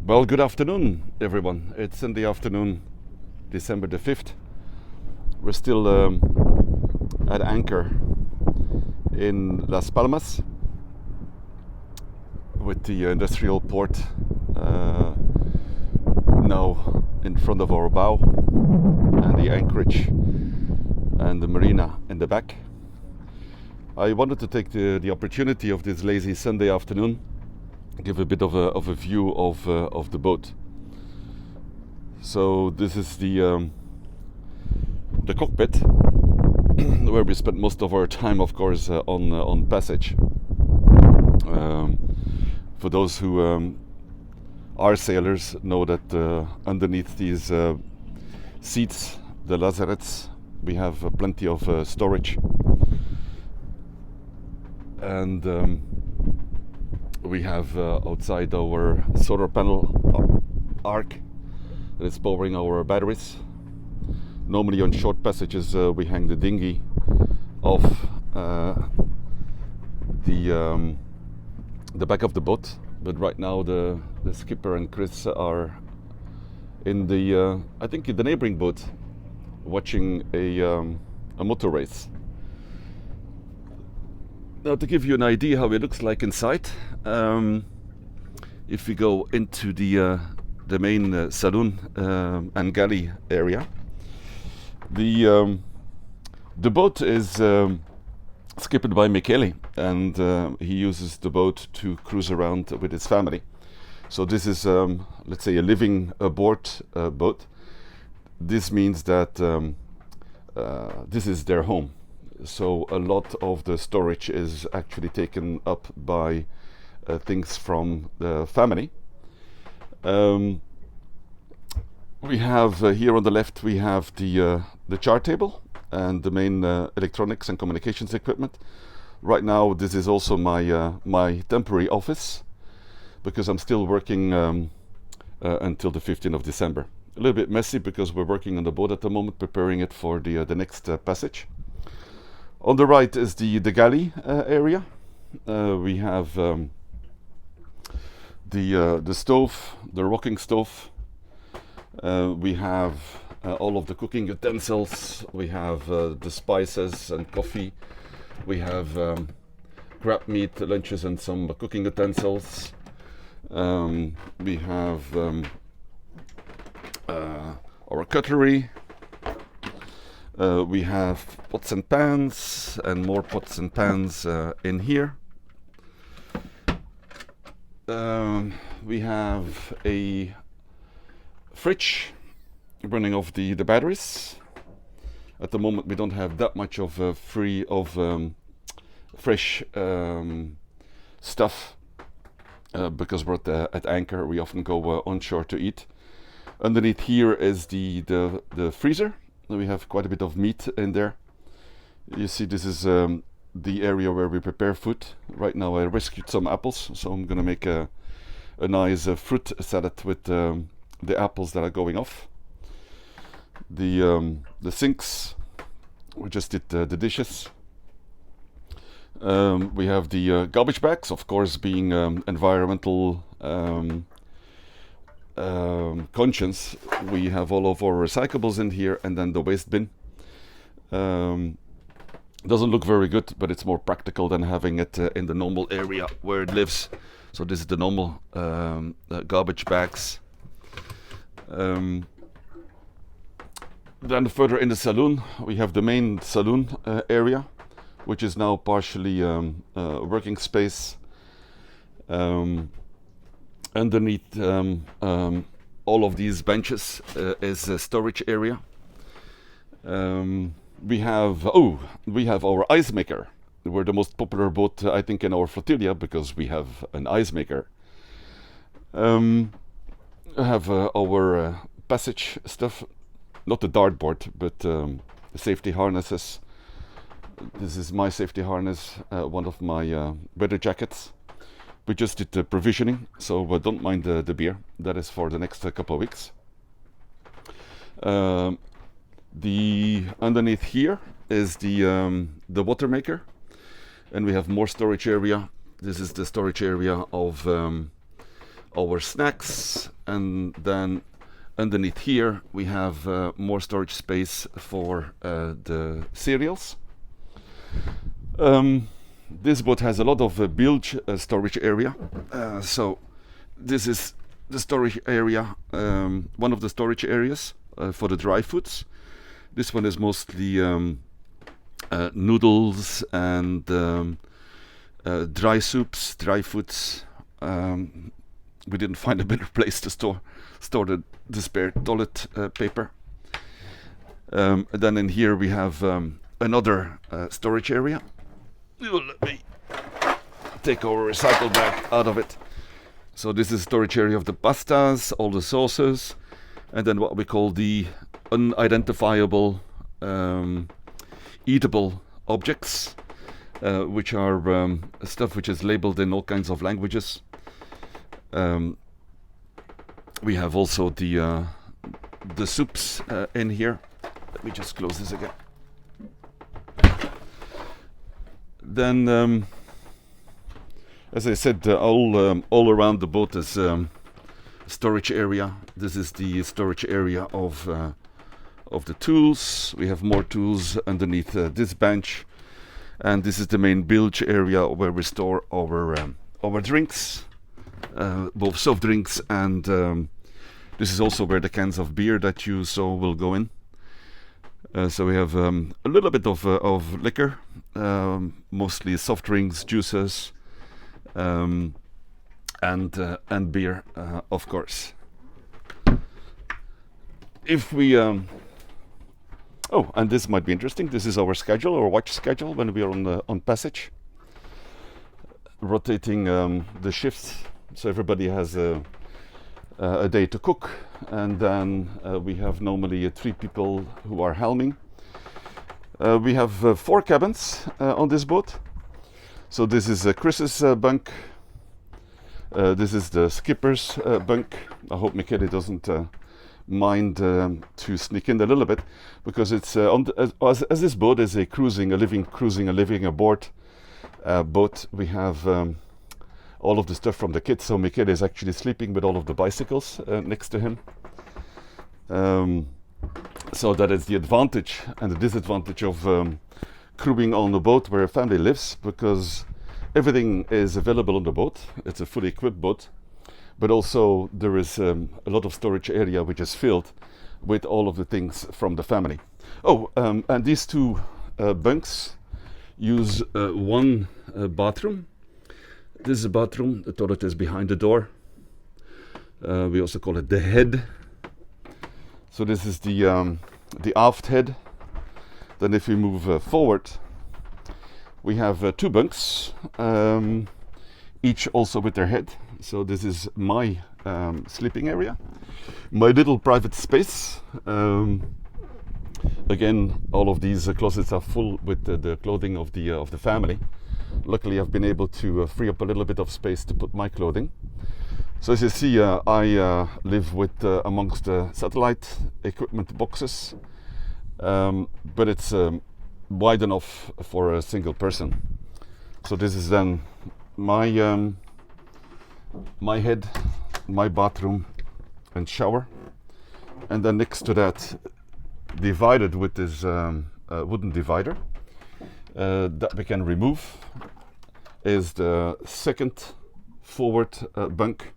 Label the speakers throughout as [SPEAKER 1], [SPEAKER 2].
[SPEAKER 1] Well, good afternoon, everyone. It's in the afternoon, December the 5th. We're still at anchor in Las Palmas with the industrial port now in front of our bow, and the anchorage and the marina in the back. I wanted to take the opportunity of this lazy Sunday afternoon, give a bit of a view of the boat. So this is the cockpit where we spent most of our time, of course, on passage. For those who are sailors, know that underneath these seats, the lazarets, we have plenty of storage, and we have outside our solar panel arc that is powering our batteries. Normally on short passages we hang the dinghy off the back of the boat, but right now the skipper and Chris are in the I think in the neighboring boat watching a motor race. Now, to give you an idea how it looks like inside, if we go into the main saloon and galley area, the boat is skipped by Michele, and he uses the boat to cruise around with his family. So this is, let's say, a living aboard boat. This means that this is their home. So a lot of the storage is actually taken up by things from the family. We have here on the left, we have the chart table and the main electronics and communications equipment. Right now, this is also my temporary office, because I'm still working until the 15th of December. A little bit messy because we're working on the boat at the moment, preparing it for the next passage. On the right is the galley area. We have the stove, the rocking stove. We have all of the cooking utensils. We have the spices and coffee. We have crab meat lunches and some cooking utensils. We have our cutlery. We have pots and pans, and more pots and pans in here. We have a fridge running off the batteries. At the moment, we don't have that much of fresh stuff because we're at anchor. We often go onshore to eat. Underneath here is the freezer. We have quite a bit of meat in there. You see, this is the area where we prepare food. Right now I rescued some apples, so I'm gonna make a nice fruit salad with the apples that are going off. The sinks, we just did the dishes. We have the garbage bags, of course, being environmental conscience. We have all of our recyclables in here, and then the waste bin. Doesn't look very good, but it's more practical than having it in the normal area where it lives. So this is the normal garbage bags. Then further in the saloon, we have the main saloon area, which is now partially working space. Underneath all of these benches is a storage area. We have our ice maker. We're the most popular boat, I think, in our flotilla because we have an ice maker. I have our passage stuff, not the dartboard, but the safety harnesses. This is my safety harness, one of my weather jackets. We just did the provisioning, so don't mind the beer. That is for the next couple of weeks. The underneath here is the water maker, and we have more storage area. This is the storage area of our snacks, and then underneath here we have more storage space for the cereals. This boat has a lot of bilge storage area, so this is the storage area, one of the storage areas for the dry foods. This one is mostly noodles and dry soups, dry foods. We didn't find a better place to store the spare toilet paper. Then in here we have another storage area. Let me take our recycle bag out of it. So this is storage area of the pastas, all the sauces, and then what we call the unidentifiable eatable objects, which are stuff which is labeled in all kinds of languages. We have also the soups in here. Let me just close this again. Then, as I said, all around the boat is storage area. This is the storage area of the tools. We have more tools underneath this bench, and this is the main bilge area where we store our drinks, both soft drinks and this is also where the cans of beer that you saw will go in. So we have a little bit of liquor, mostly soft drinks, juices, and beer, of course. If we oh, and this might be interesting. This is our schedule, our watch schedule when we are on passage, rotating the shifts. So everybody has a day to cook, and then we have normally 3 people who are helming. We have 4 cabins on this boat. So this is Chris's bunk. This is the skipper's bunk. I hope Michele doesn't mind to sneak in a little bit, because it's as this boat is a living aboard boat. We have all of the stuff from the kids, so Michele is actually sleeping with all of the bicycles next to him. So that is the advantage and the disadvantage of crewing on a boat where a family lives, because everything is available on the boat. It's a fully equipped boat, but also there is a lot of storage area which is filled with all of the things from the family. Oh, and these 2 bunks use one bathroom. This is a bathroom. The toilet is behind the door. We also call it the head. So this is the aft head. Then if we move forward, we have 2 bunks, each also with their head. So this is my sleeping area, my little private space. Again, all of these closets are full with the clothing of the family. Luckily, I've been able to free up a little bit of space to put my clothing. So as you see, I live with amongst satellite equipment boxes, but it's wide enough for a single person. So this is then my head, my bathroom and shower, and then next to that, divided with this wooden divider that we can remove, is the second forward bunk.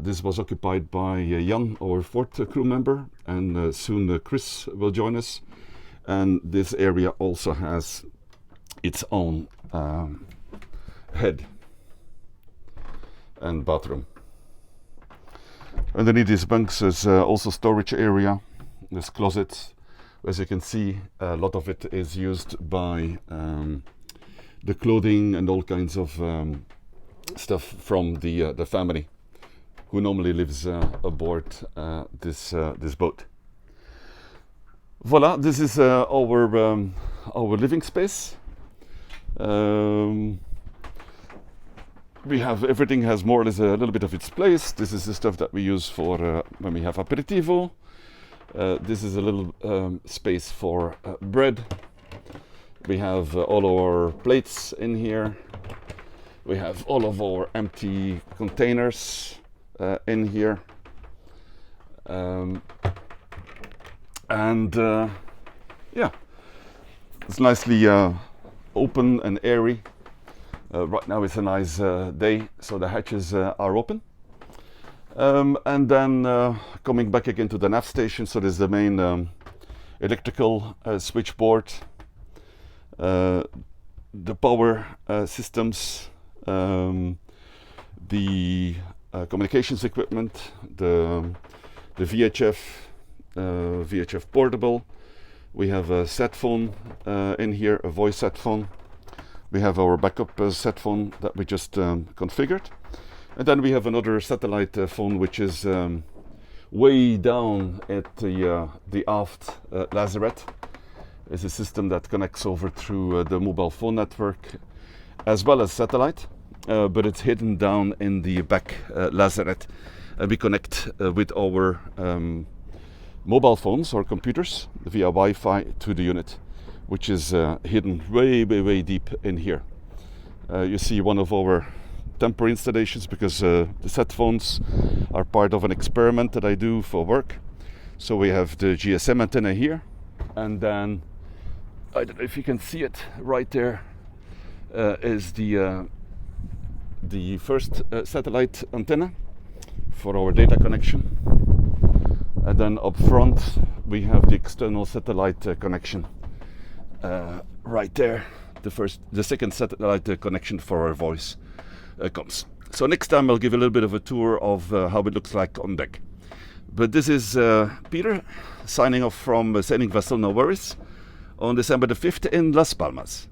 [SPEAKER 1] This was occupied by Jan, our 4th crew member, and soon Chris will join us. And this area also has its own head and bathroom. Underneath these bunks is also storage area. There's closets. As you can see, a lot of it is used by the clothing and all kinds of stuff from the family, who normally lives aboard this boat. Voila, this is our living space. We have everything has more or less a little bit of its place. This is the stuff that we use for when we have aperitivo. This is a little space for bread. We have all our plates in here. We have all of our empty containers in here. Yeah, it's nicely open and airy. Right now it's a nice day, so the hatches are open. And then coming back again to the Nav Station, so there's the main electrical switchboard, the power systems, the communications equipment, the VHF portable. We have a set phone in here, a voice set phone. We have our backup set phone that we just configured. And then we have another satellite phone which is way down at the aft lazarette. It's a system that connects over through the mobile phone network as well as satellite, but it's hidden down in the back lazarette. And we connect with our mobile phones or computers via Wi-Fi to the unit, which is hidden way deep in here. You see one of our temporary installations because the set phones are part of an experiment that I do for work. So we have the GSM antenna here, and then I don't know if you can see it right there, is the first satellite antenna for our data connection. And then up front we have the external satellite connection right there. The second satellite connection for our voice comes. So next time I'll give a little bit of a tour of how it looks like on deck. But this is Peter signing off from sailing vessel No Worries on December the 5th in Las Palmas.